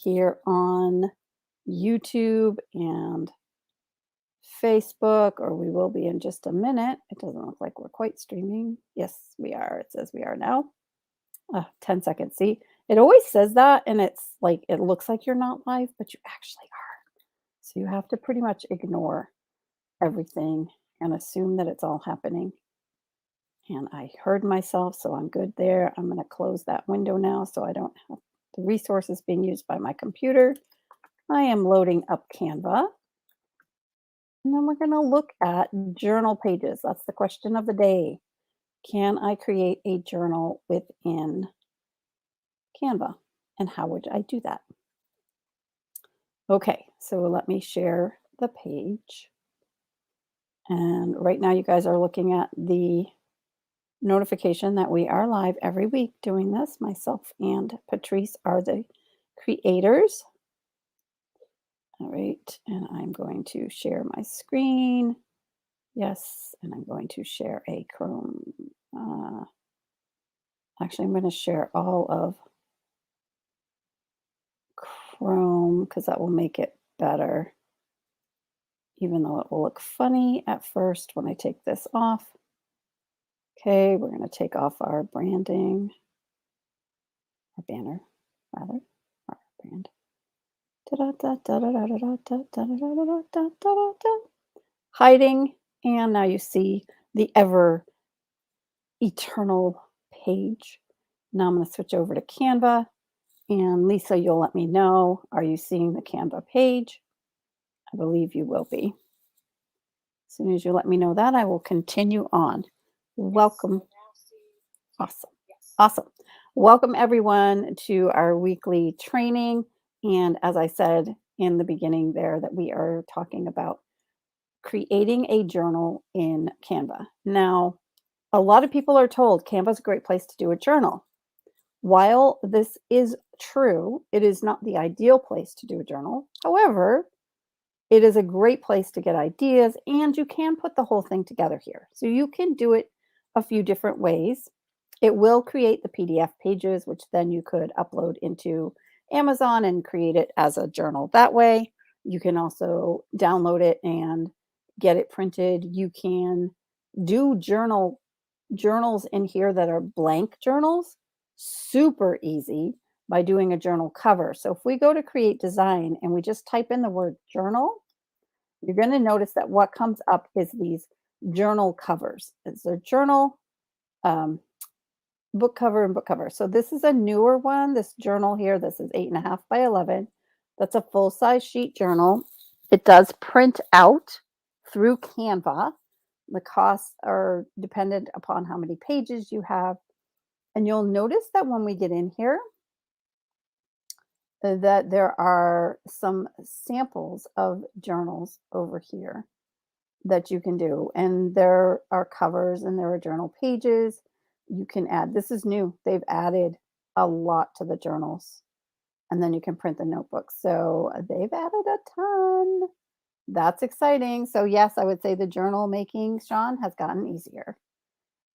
here on YouTube and Facebook, or we will be in just a minute. It doesn't look like we're quite streaming. Yes, we are. It says we are now. 10 seconds. See, it always says that, and it's like it looks like you're not live, but you actually are. So you have to pretty much ignore everything and assume that it's all happening. And I heard myself, so I'm good there. I'm going to close that window now so I don't have the resources being used by my computer. I am loading up Canva. And then we're going to look at journal pages. That's the question of the day. Can I create a journal within Canva? And how would I do that? Okay, so let me share the page. And right now, you guys are looking at the notification that we are live every week doing this. Myself and Patrice are the creators. All right, and I'm going to share my screen. Yes, and I'm going to share a Chrome. Actually, I'm going to share all of Chrome because that will make it better, even though it will look funny at first when I take this off. Okay, we're going to take off our branding, our banner, rather, our brand. Hiding, and now you see the ever eternal page. Now I'm going to switch over to Canva, and Lisa, you'll let me know. Are you seeing the Canva page? I believe you will be. As soon as you let me know that, I will continue on. Welcome. Awesome. Awesome. Welcome everyone to our weekly training. And as I said in the beginning there, that we are talking about creating a journal in Canva. Now, a lot of people are told Canva is a great place to do a journal. While this is true, it is not the ideal place to do a journal. However, it is a great place to get ideas, and you can put the whole thing together here. So you can do it a few different ways. It will create the PDF pages, which then you could upload into Amazon and create it as a journal that way. You can also download it and get it printed. You can do journals in here that are blank journals, super easy, by doing a journal cover. So if we go to create design and we just type in the word journal, you're going to notice that what comes up is these journal covers. It's a journal, book cover and book cover. So this is a newer one, this journal here. This is 8.5 by 11. That's a full-size sheet journal. It does print out through Canva. The costs are dependent upon how many pages you have. And you'll notice that when we get in here, that there are some samples of journals over here that you can do. And there are covers and there are journal pages. You can add, this is new. They've added a lot to the journals. And then you can print the notebooks. So they've added a ton. That's exciting. So yes, I would say the journal making, Sean, has gotten easier.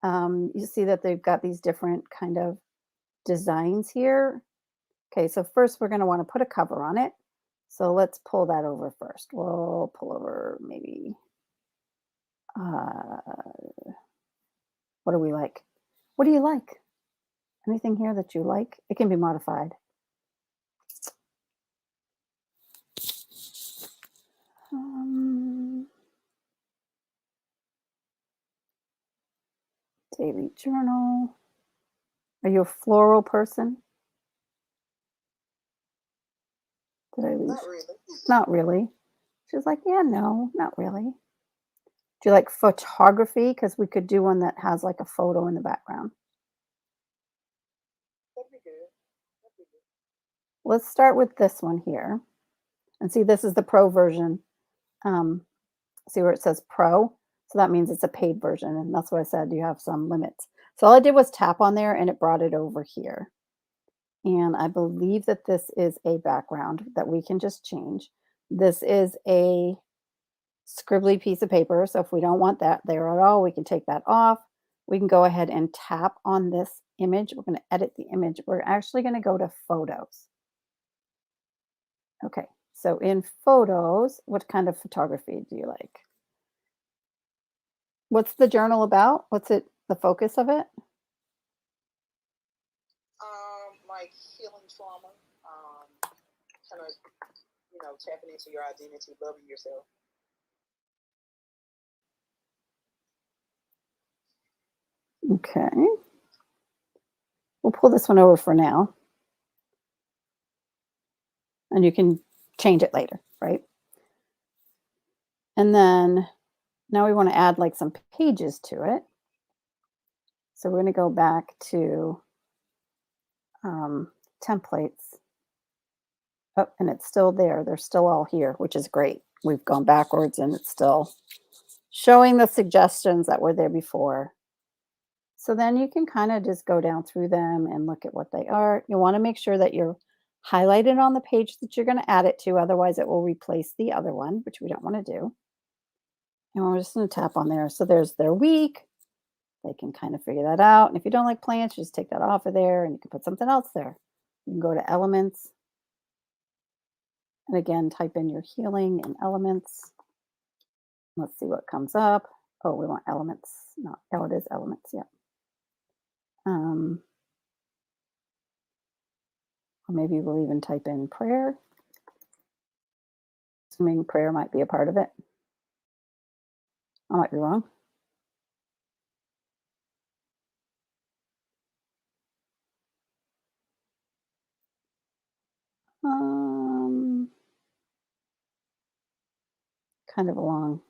You see that they've got these different kind of designs here. Okay, so first we're going to want to put a cover on it. So let's pull that over first. We'll pull over maybe, what do we like? What do you like? Anything here that you like? It can be modified. Daily journal. Are you a floral person? Did I lose? Not really. Not really. She's like, yeah, no, not really. Do you like photography? Because we could do one that has like a photo in the background. That'd be good. That'd be good. Let's start with this one here. And see, this is the pro version. See where it says pro? So that means it's a paid version. And that's what I said, you have some limits. So all I did was tap on there and it brought it over here. And I believe that this is a background that we can just change. This is a scribbly piece of paper. So if we don't want that there at all, we can take that off. We can go ahead and tap on this image. We're going to edit the image. We're actually going to go to photos. Okay, so in photos, what kind of photography do you like? What's the journal about? What's it the focus of it? Like healing trauma, kind of, tapping into your identity, loving yourself. Okay. We'll pull this one over for now, and you can change it later, right? And then now we want to add like some pages to it. So we're going to go back to templates. Oh, and it's still there. They're still all here, which is great. We've gone backwards and it's still showing the suggestions that were there before. So then you can kind of just go down through them and look at what they are. You want to make sure that you're highlighted on the page that you're going to add it to. Otherwise, it will replace the other one, which we don't want to do. And we're just going to tap on there. So there's their week. They can kind of figure that out. And if you don't like plants, just take that off of there and you can put something else there. You can go to elements. And again, type in your healing and elements. Let's see what comes up. Oh, we want elements. Not, oh, it is elements. Yeah. Or maybe we'll even type in prayer, assuming prayer might be a part of it. I might be wrong. Um, Kind of along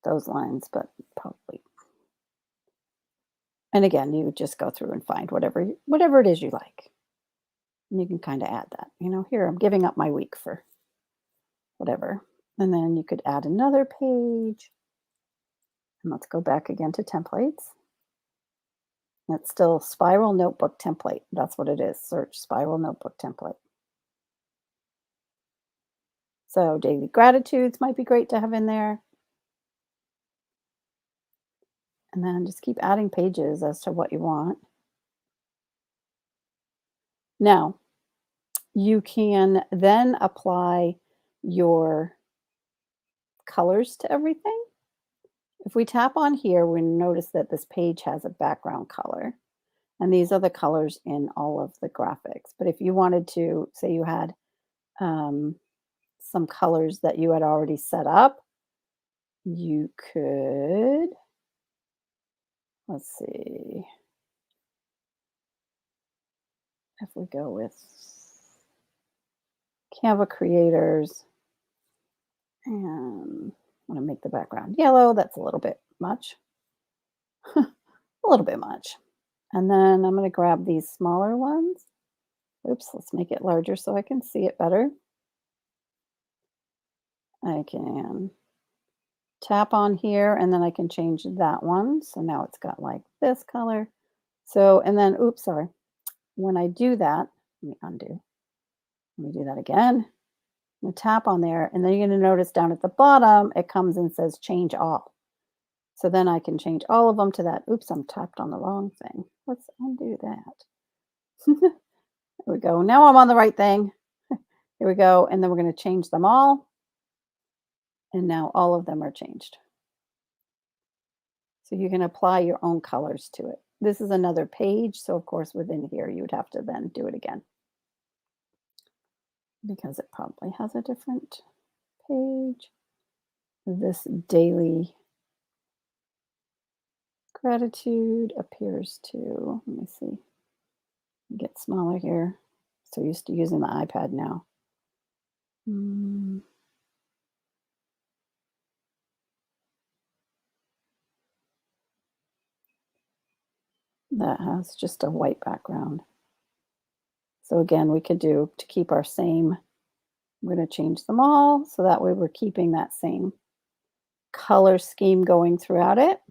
those lines, but probably. And again, you just go through and find whatever it is you like. And you can kind of add that. Here I'm giving up my week for whatever. And then you could add another page. And let's go back again to templates. And it's still spiral notebook template. That's what it is. Search spiral notebook template. So daily gratitudes might be great to have in there. And then just keep adding pages as to what you want. Now, you can then apply your colors to everything. If we tap on here, we notice that this page has a background color. And these are the colors in all of the graphics. But if you wanted to, say you had some colors that you had already set up, you could, let's see, if we go with Canva creators and want to make the background yellow, that's a little bit much, a little bit much. And then I'm going to grab these smaller ones. Oops, let's make it larger so I can see it better. I can tap on here and then I can change that one. So now it's got like this color. So, and then, oops, sorry. When I do that, let me undo. Let me do that again. I'm going to tap on there and then you're going to notice down at the bottom, it comes and says change all. So then I can change all of them to that. Oops, I'm tapped on the wrong thing. Let's undo that. There we go. Now I'm on the right thing. Here we go. And then we're going to change them all. And now all of them are changed. So you can apply your own colors to it. This is another page. So of course, within here, you would have to then do it again because it probably has a different page. This daily gratitude appears to, let me see, get smaller here. So used to using the iPad now. That has just a white background. So again, we could do to keep our same, I'm going to change them all. So that way we're keeping that same color scheme going throughout it.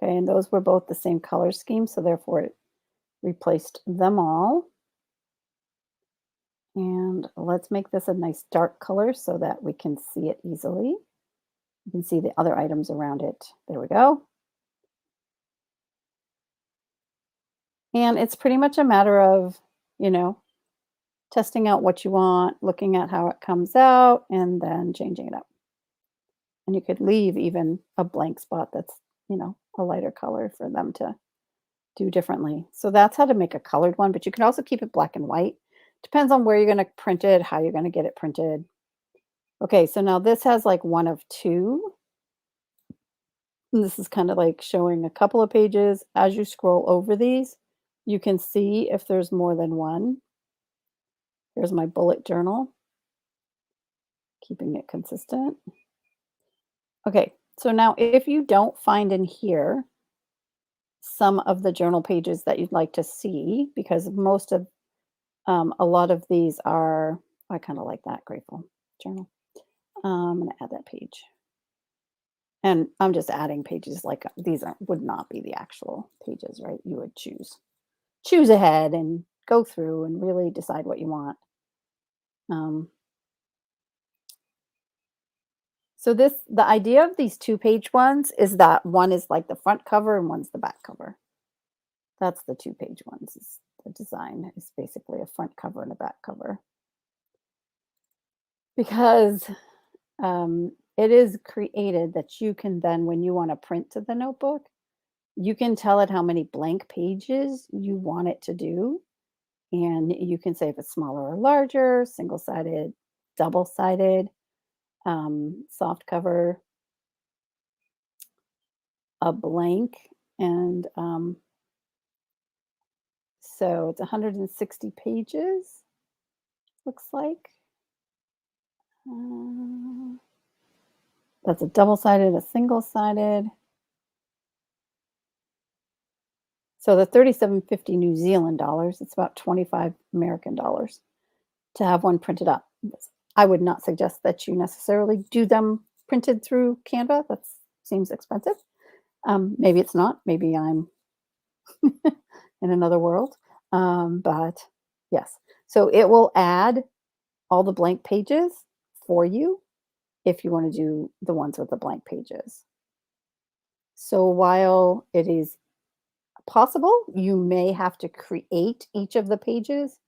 Okay, and those were both the same color scheme, so therefore it replaced them all. And let's make this a nice dark color so that we can see it easily. You can see the other items around it. There we go. And it's pretty much a matter of, testing out what you want, looking at how it comes out, and then changing it up. And you could leave even a blank spot that's, a lighter color for them to do differently. So that's how to make a colored one, but you can also keep it black and white. Depends on where you're going to print it, how you're going to get it printed. Okay, so now this has like one of two. And this is kind of like showing a couple of pages. As you scroll over these, you can see if there's more than one. Here's my bullet journal, keeping it consistent. Okay, so now if you don't find in here some of the journal pages that you'd like to see, because most of a lot of these are, I kind of like that grateful journal. I'm going to add that page. And I'm just adding pages like these would not be the actual pages, right? You would choose ahead and go through and really decide what you want. So the idea of these 2-page ones is that one is like the front cover and one's the back cover. That's the 2-page ones. Is the design is basically a front cover and a back cover. Because it is created that you can then, when you want to print to the notebook, you can tell it how many blank pages you want it to do. And you can say if it's smaller or larger, single-sided, double-sided, soft cover, a blank, and so it's 160 pages, looks like. That's a double-sided, a single-sided. So the 37.50 New Zealand dollars, it's about 25 American dollars to have one printed up. I would not suggest that you necessarily do them printed through Canva. That seems expensive. Maybe it's not. Maybe I'm in another world. But yes, so it will add all the blank pages for you if you want to do the ones with the blank pages. So while it is possible, you may have to create each of the pages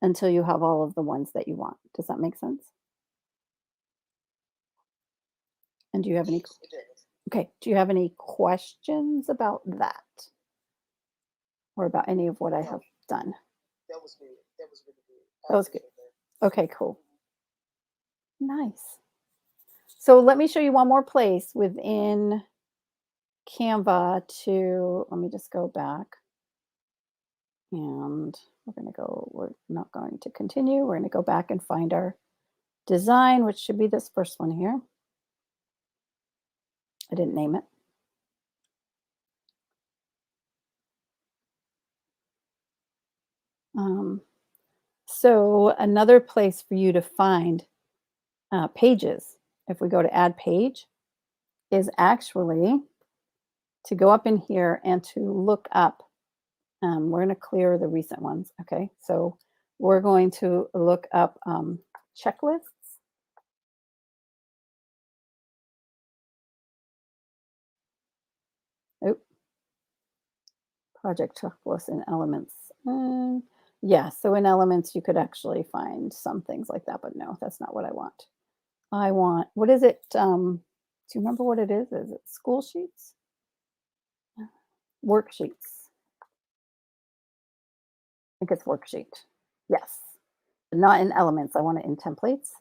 until you have all of the ones that you want. Does that make sense? And do you have any Yes, it does. okay, do you have any questions about that? Or about any of what I No, have done? that was good. That was really good. That I was good. appreciate that. Okay, cool. Nice. So let me show you one more place within Canva to let me just go back. And we're not going to continue. We're going to go back and find our design, which should be this first one here. I didn't name it. So another place for you to find pages, if we go to add page, is actually to go up in here and to look up. We're going to clear the recent ones. Okay, so we're going to look up checklists. Oh, project checklist in Elements. Yeah, so in Elements, you could actually find some things like that, but no, that's not what I want. I want, what is it? Do you remember what it is? Is it school sheets? Worksheets. I think it's worksheet. Yes. Not in Elements. I want it in templates.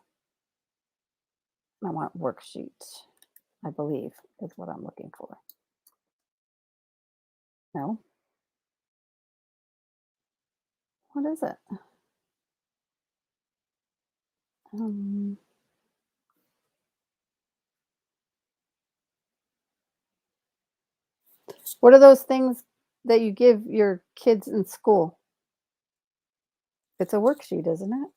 I want worksheet, I believe, is what I'm looking for. No? What is it? Um, what are those things that you give your kids in school? It's a worksheet, isn't it?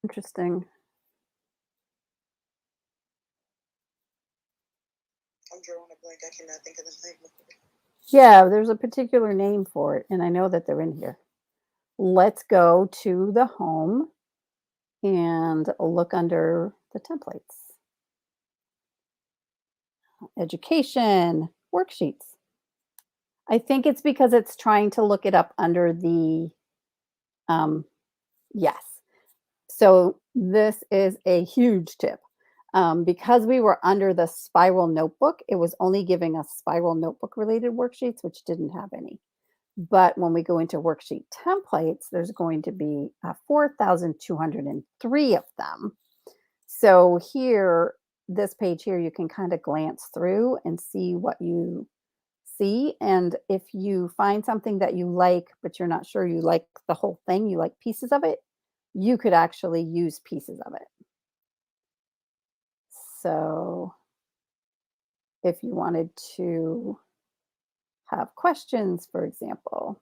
Interesting. I'm drawing a blank. I cannot think of the name of it. Yeah, there's a particular name for it, and I know that they're in here. Let's go to the home and look under the templates. Education, worksheets. I think it's because it's trying to look it up under the, yes. So this is a huge tip. Because we were under the spiral notebook, it was only giving us spiral notebook related worksheets, which didn't have any. But when we go into worksheet templates, there's going to be 4,203 of them. So here, this page here, you can kind of glance through and see what you see. And if you find something that you like, but you're not sure you like the whole thing, you like pieces of it, you could actually use pieces of it. So if you wanted to have questions, for example,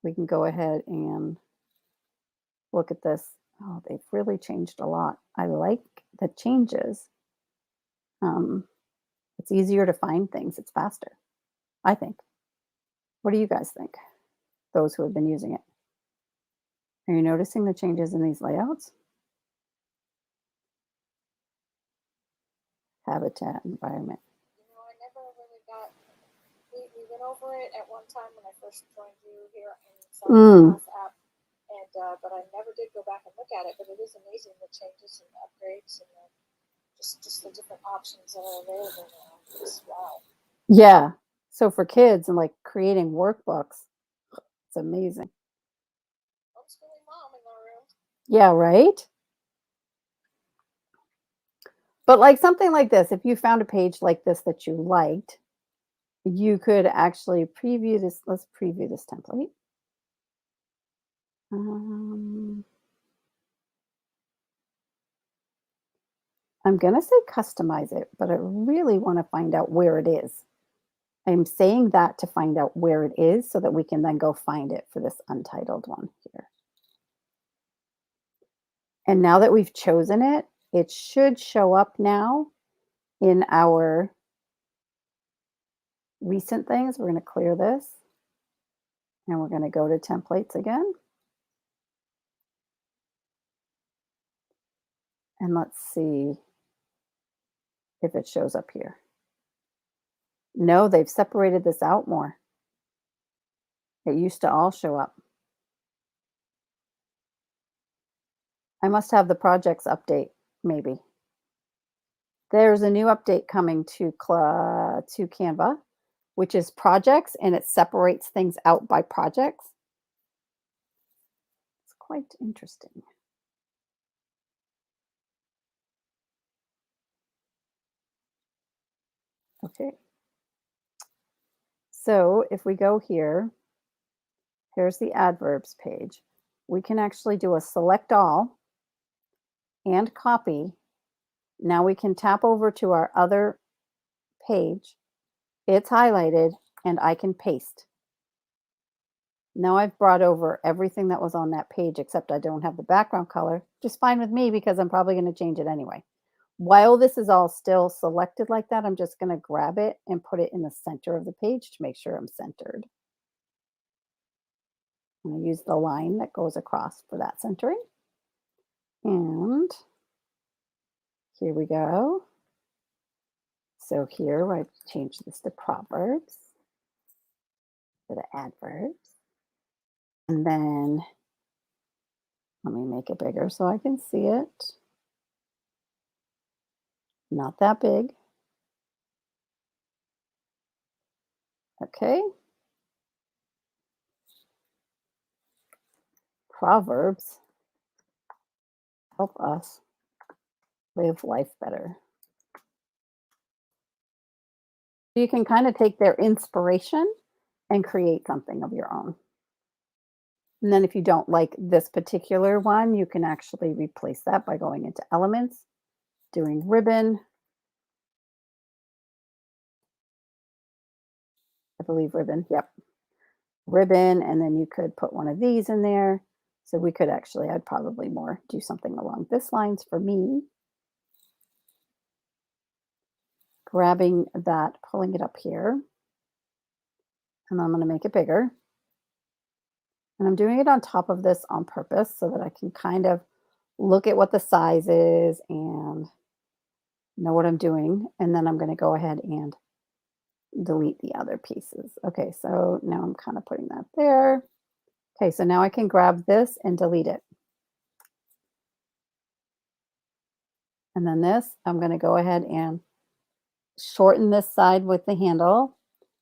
we can go ahead and look at this. Oh, they've really changed a lot. I like the changes. Um, it's easier to find things. It's faster, I think. What do you guys think? Those who have been using it. Are you noticing the changes in these layouts? Habitat, environment. You know, I never really got. We went over it at one time when I first joined you here inside the class app, and but I never did go back and look at it. But it is amazing the changes and the upgrades and just the different options that are available now. It's wow. Yeah. So for kids and like creating workbooks, it's amazing. Homeschooling mom in the room. Yeah, right? But like something like this, if you found a page like this that you liked, you could actually preview this. Let's preview this template. I'm going to say customize it, but I really want to find out where it is. I'm saying that to find out where it is so that we can then go find it for this untitled one here. And now that we've chosen it, it should show up now in our recent things. We're going to clear this and we're going to go to templates again. And let's see if it shows up here. No, they've separated this out more. It used to all show up. I must have the projects update, maybe. There's a new update coming to Canva, which is projects, and it separates things out by projects. It's quite interesting. Okay. So if we go here, here's the adverbs page. We can actually do a select all and copy. Now we can tap over to our other page. It's highlighted and I can paste. Now I've brought over everything that was on that page, except I don't have the background color, just fine with me because I'm probably going to change it anyway. While this is all still selected like that, I'm just going to grab it and put it in the center of the page to make sure I'm centered. I'm going to use the line that goes across for that centering. And here we go. So here I change this to proverbs, to the adverbs. And then let me make it bigger so I can see it. Not that big. Okay. Proverbs help us live life better. You can kind of take their inspiration and create something of your own. And then if you don't like this particular one, you can actually replace that by going into elements, doing ribbon. I believe ribbon, yep. Ribbon, and then you could put one of these in there. So we could actually, I'd probably more do something along this lines for me. Grabbing that, pulling it up here. And I'm going to make it bigger. And I'm doing it on top of this on purpose so that I can kind of look at what the size is and know what I'm doing, and then I'm going to go ahead and delete the other pieces. Okay, so now I'm kind of putting that there. Okay, so now I can grab this and delete it. And then this, I'm going to go ahead and shorten this side with the handle.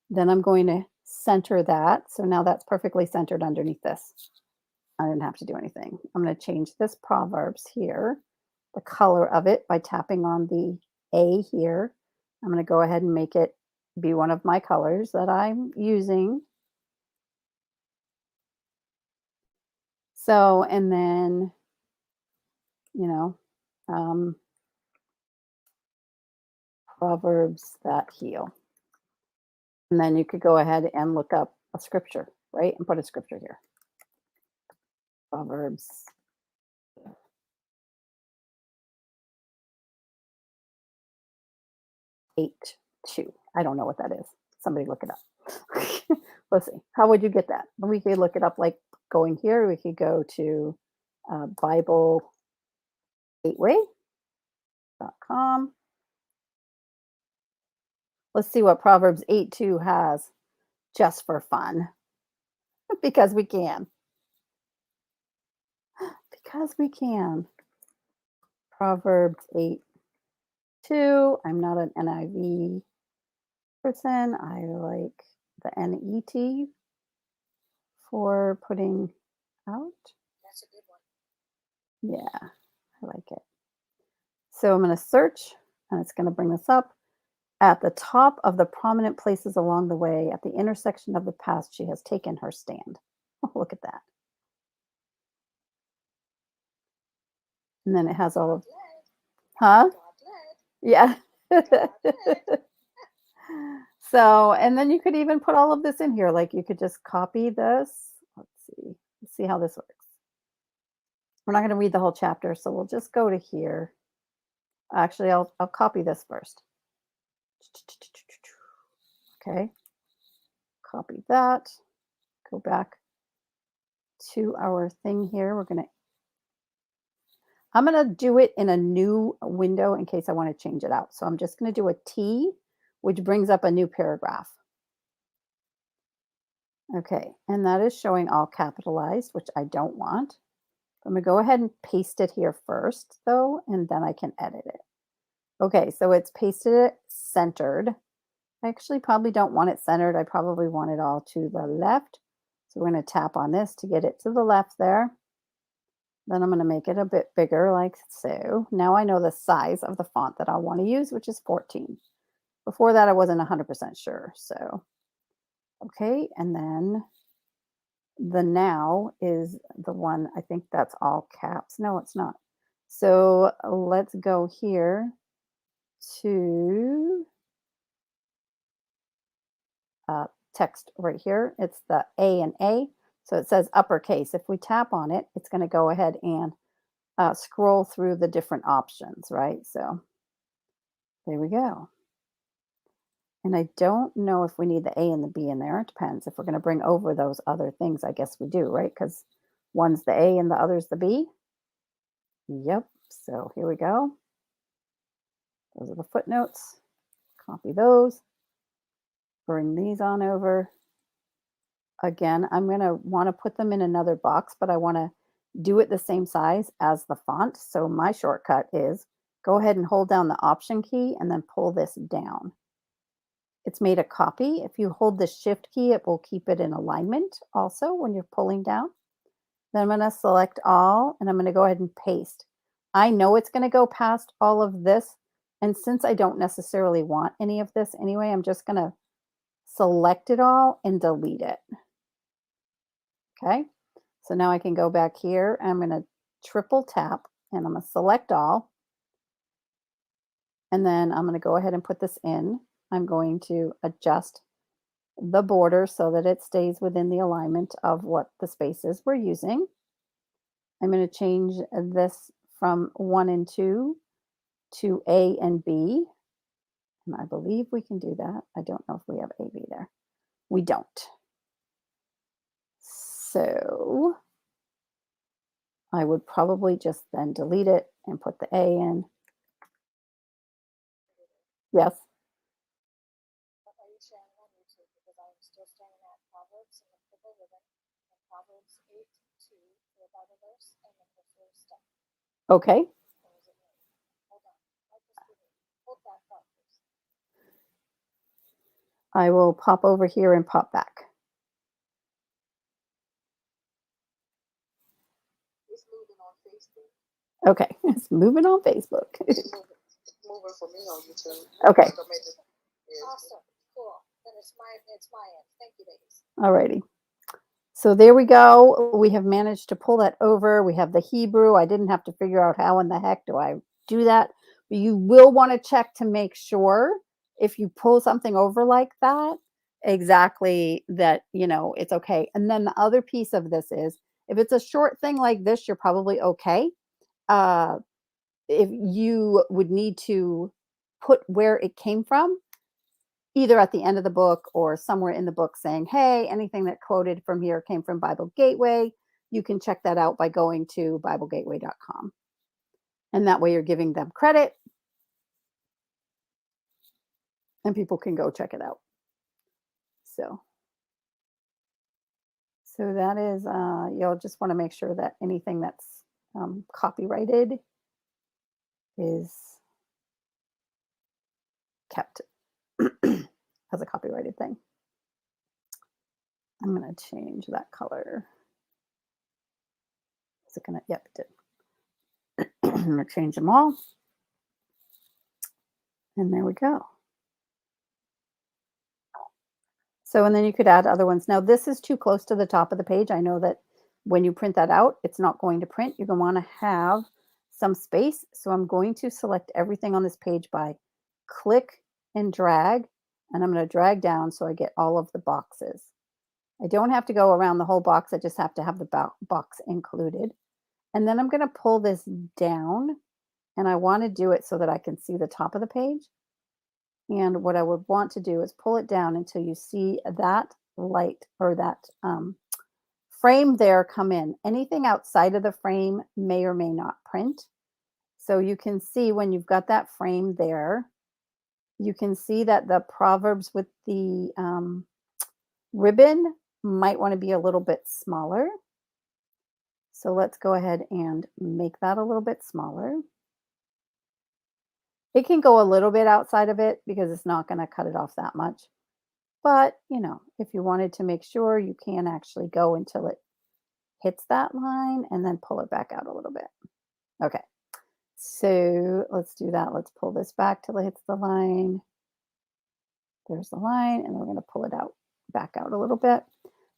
Then I'm going to center that. So now that's perfectly centered underneath this. I didn't have to do anything. I'm going to change this Proverbs here, the color of it, by tapping on the A here. I'm going to go ahead and make it be one of my colors that I'm using. So, and then, you know, Proverbs that heal. And then you could go ahead and look up a scripture, right? And put a scripture here. Proverbs 8:2. I don't know what that is. Somebody look it up. Let's see. How would you get that? We could look it up like going here. We could go to Bible Gateway.com. Let's see what Proverbs 8:2 has just for fun. Because we can. Because we can. Proverbs 8:2. I'm not an NIV person. I like the NET for putting out. That's a good one. Yeah, I like it. So I'm going to search, and it's going to bring this up. At the top of the prominent places along the way, at the intersection of the path, she has taken her stand. Oh, look at that. And then it has all of, huh? Yeah. So, and then you could even put all of this in here. Like you could just copy this. Let's see how this works. We're not going to read the whole chapter, so we'll just go to here. Actually, I'll copy this first. Okay. Copy that. Go back to our thing here. I'm going to do it in a new window in case I want to change it out. So I'm just going to do a T, which brings up a new paragraph. Okay, and that is showing all capitalized, which I don't want. I'm going to go ahead and paste it here first, though, and then I can edit it. Okay, so it's pasted it centered. I actually probably don't want it centered. I probably want it all to the left. So we're going to tap on this to get it to the left there. Then I'm going to make it a bit bigger like so. Now I know the size of the font that I want to use, which is 14. Before that, I wasn't 100% sure. So, okay, and then the now is the one, I think that's all caps. No, it's not. So let's go here to text right here. It's the A and A. So it says uppercase. If we tap on it, it's going to go ahead and scroll through the different options, right? So there we go. And I don't know if we need the A and the B in there. It depends. If we're going to bring over those other things, I guess we do, right? Because one's the A and the other's the B. Yep. So here we go. Those are the footnotes. Copy those. Bring these on over. Again, I'm going to want to put them in another box, but I want to do it the same size as the font. So my shortcut is go ahead and hold down the Option key and then pull this down. It's made a copy. If you hold the Shift key, it will keep it in alignment also when you're pulling down. Then I'm going to select all, and I'm going to go ahead and paste. I know it's going to go past all of this, and since I don't necessarily want any of this anyway, I'm just going to select it all and delete it. Okay, so now I can go back here. I'm going to triple tap, and I'm going to select all, and then I'm going to go ahead and put this in. I'm going to adjust the border so that it stays within the alignment of what the spaces we're using. I'm going to change this from 1 and 2 to A and B. And I believe we can do that. I don't know if we have AB there. We don't. So I would probably just then delete it and put the A in. Yes. What are you sharing on YouTube? Because I'm still staring at Proverbs and the purple ribbon and Proverbs 8:2 for a Bible verse and then the first step. Okay. Or is it me? Hold on. Might just be me. Hold that thought, please. I will pop over here and pop back. It's moving on Facebook. Okay. It's moving on Facebook. It's moving for me on YouTube. Okay. Like I made this, yeah, Awesome. Cool. Then it's my end. Thank you, ladies. Alrighty. So there we go. We have managed to pull that over. We have the Hebrew. I didn't have to figure out how in the heck do I do that. But you will want to check to make sure if you pull something over like that, exactly that, it's okay. And then the other piece of this is if it's a short thing like this, you're probably okay. If you would need to put where it came from, either at the end of the book or somewhere in the book saying, hey, anything that quoted from here came from Bible Gateway, you can check that out by going to BibleGateway.com. And that way you're giving them credit and people can go check it out. So that is, you'll just want to make sure that anything that's copyrighted is kept as a copyrighted thing. I'm going to change that color. Is it going to? Yep, it did. I'm going to change them all. And there we go. So, and then you could add other ones. Now, this is too close to the top of the page. I know that when you print that out, it's not going to print. You're going to want to have some space. So I'm going to select everything on this page by click and drag. And I'm going to drag down so I get all of the boxes. I don't have to go around the whole box. I just have to have the box included. And then I'm going to pull this down. And I want to do it so that I can see the top of the page. And what I would want to do is pull it down until you see that light or that frame there come in. Anything outside of the frame may or may not print. So you can see when you've got that frame there, you can see that the Proverbs with the ribbon might want to be a little bit smaller. So let's go ahead and make that a little bit smaller. It can go a little bit outside of it because it's not going to cut it off that much. But, if you wanted to make sure, you can actually go until it hits that line and then pull it back out a little bit. Okay, so let's do that. Let's pull this back till it hits the line. There's the line, and we're going to pull it back out a little bit.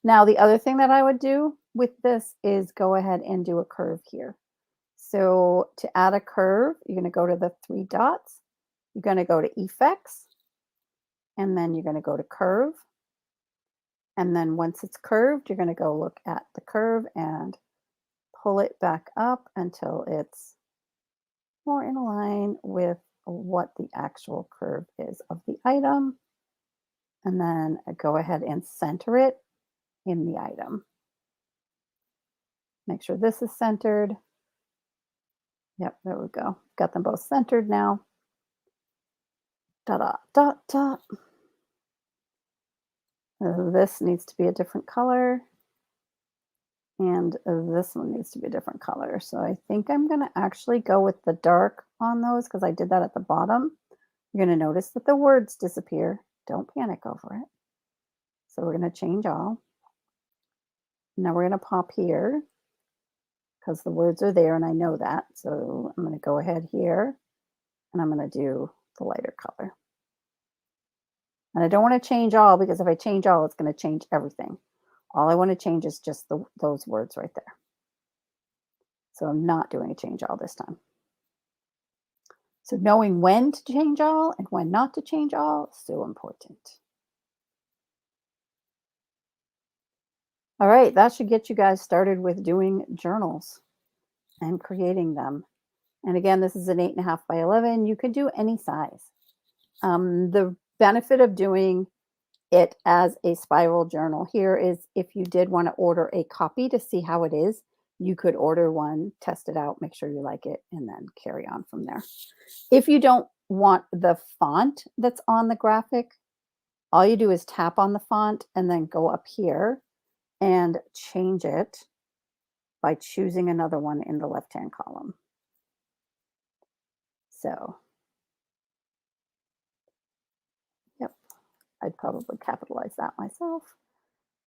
Now, the other thing that I would do with this is go ahead and do a curve here. So to add a curve, you're going to go to the three dots. You're going to go to Effects, and then you're going to go to Curve. And then once it's curved, you're going to go look at the curve and pull it back up until it's more in line with what the actual curve is of the item. And then go ahead and center it in the item. Make sure this is centered. Yep, there we go. Got them both centered now. Dot, dot, dot. This needs to be a different color. And this one needs to be a different color. So I think I'm going to actually go with the dark on those because I did that at the bottom. You're going to notice that the words disappear. Don't panic over it. So we're going to change all. Now we're going to pop here because the words are there and I know that. So I'm going to go ahead here and I'm going to do the lighter color. And I don't want to change all because if I change all, it's going to change everything. All I want to change is just those words right there. So I'm not doing a change all this time. So knowing when to change all and when not to change all is so important. All right, that should get you guys started with doing journals and creating them. And again, this is an 8.5 by 11. You could do any size. The benefit of doing it as a spiral journal here is if you did want to order a copy to see how it is, you could order one, test it out, make sure you like it, and then carry on from there. If you don't want the font that's on the graphic, all you do is tap on the font and then go up here and change it by choosing another one in the left-hand column. So, yep, I'd probably capitalize that myself.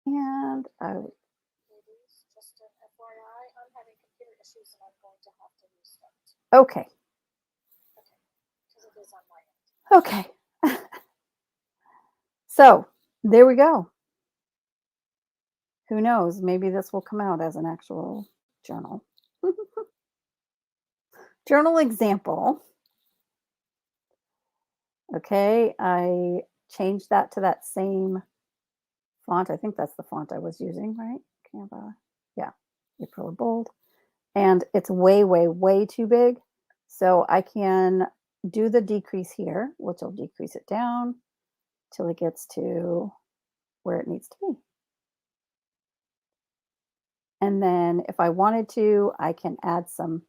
And I would. Ladies, just an FYI, I'm having computer issues and I'm going to have to restart. Okay. Okay, because it is on my end. Okay. So there we go. Who knows? Maybe this will come out as an actual journal. Journal example. Okay, I changed that to that same font. I think that's the font I was using, right? Canva. Yeah, April bold. And it's way, way, way too big. So I can do the decrease here, which will decrease it down till it gets to where it needs to be. And then if I wanted to, I can add some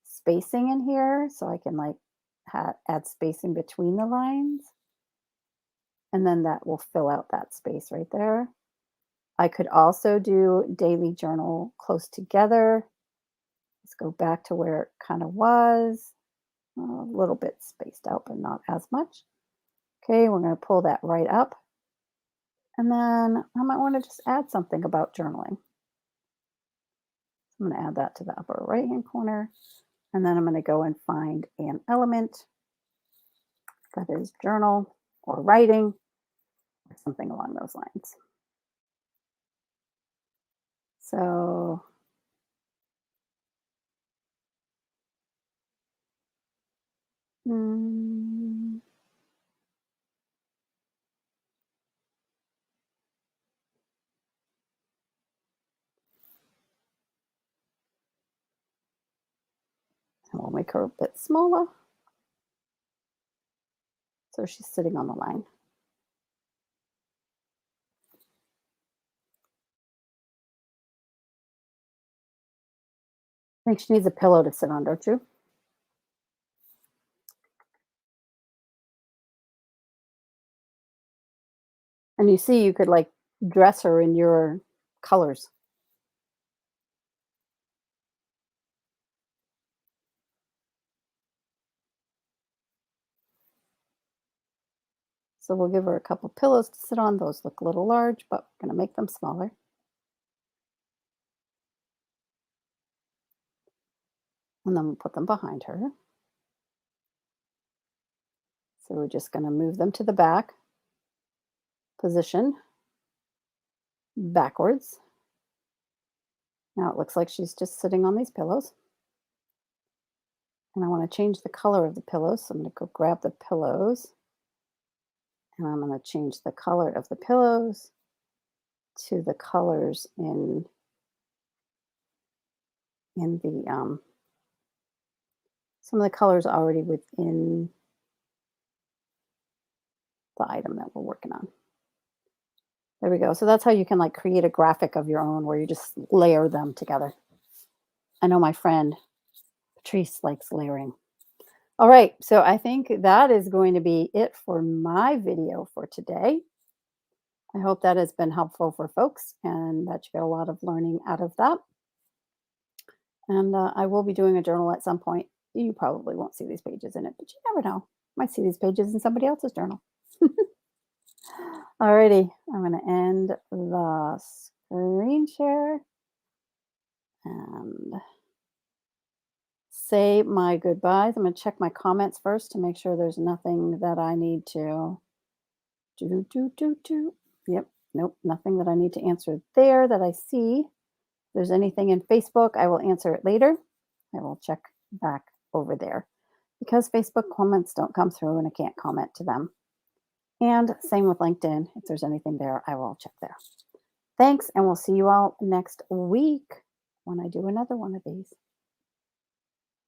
spacing in here. So I can like add spacing between the lines. And then that will fill out that space right there. I could also do daily journal close together. Let's go back to where it kind of was. A little bit spaced out, but not as much. Okay, we're going to pull that right up. And then I might want to just add something about journaling. I'm going to add that to the upper right-hand corner. And then I'm going to go and find an element that is journal or writing, or something along those lines. So we'll make her a bit smaller. So she's sitting on the line. I think she needs a pillow to sit on, don't you? And you see, you could like dress her in your colors. So we'll give her a couple pillows to sit on. Those look a little large, but we're going to make them smaller. And then we'll put them behind her. So we're just going to move them to the back position, backwards. Now it looks like she's just sitting on these pillows. And I want to change the color of the pillows. So I'm going to go grab the pillows. And I'm going to change the color of the pillows to the colors in the some of the colors already within the item that we're working on. There we go. So that's how you can like create a graphic of your own where you just layer them together. I know my friend Patrice likes layering. All right, so I think that is going to be it for my video for today. I hope that has been helpful for folks and that you get a lot of learning out of that. And I will be doing a journal at some point. You probably won't see these pages in it, but you never know. Might see these pages in somebody else's journal. Alrighty, I'm going to end the screen share and say my goodbyes. I'm going to check my comments first to make sure there's nothing that I need to do. Yep, nope, nothing that I need to answer there that I see. If there's anything in Facebook, I will answer it later. I will check back over there because Facebook comments don't come through and I can't comment to them. And same with LinkedIn. If there's anything there, I will check there. Thanks, and we'll see you all next week when I do another one of these.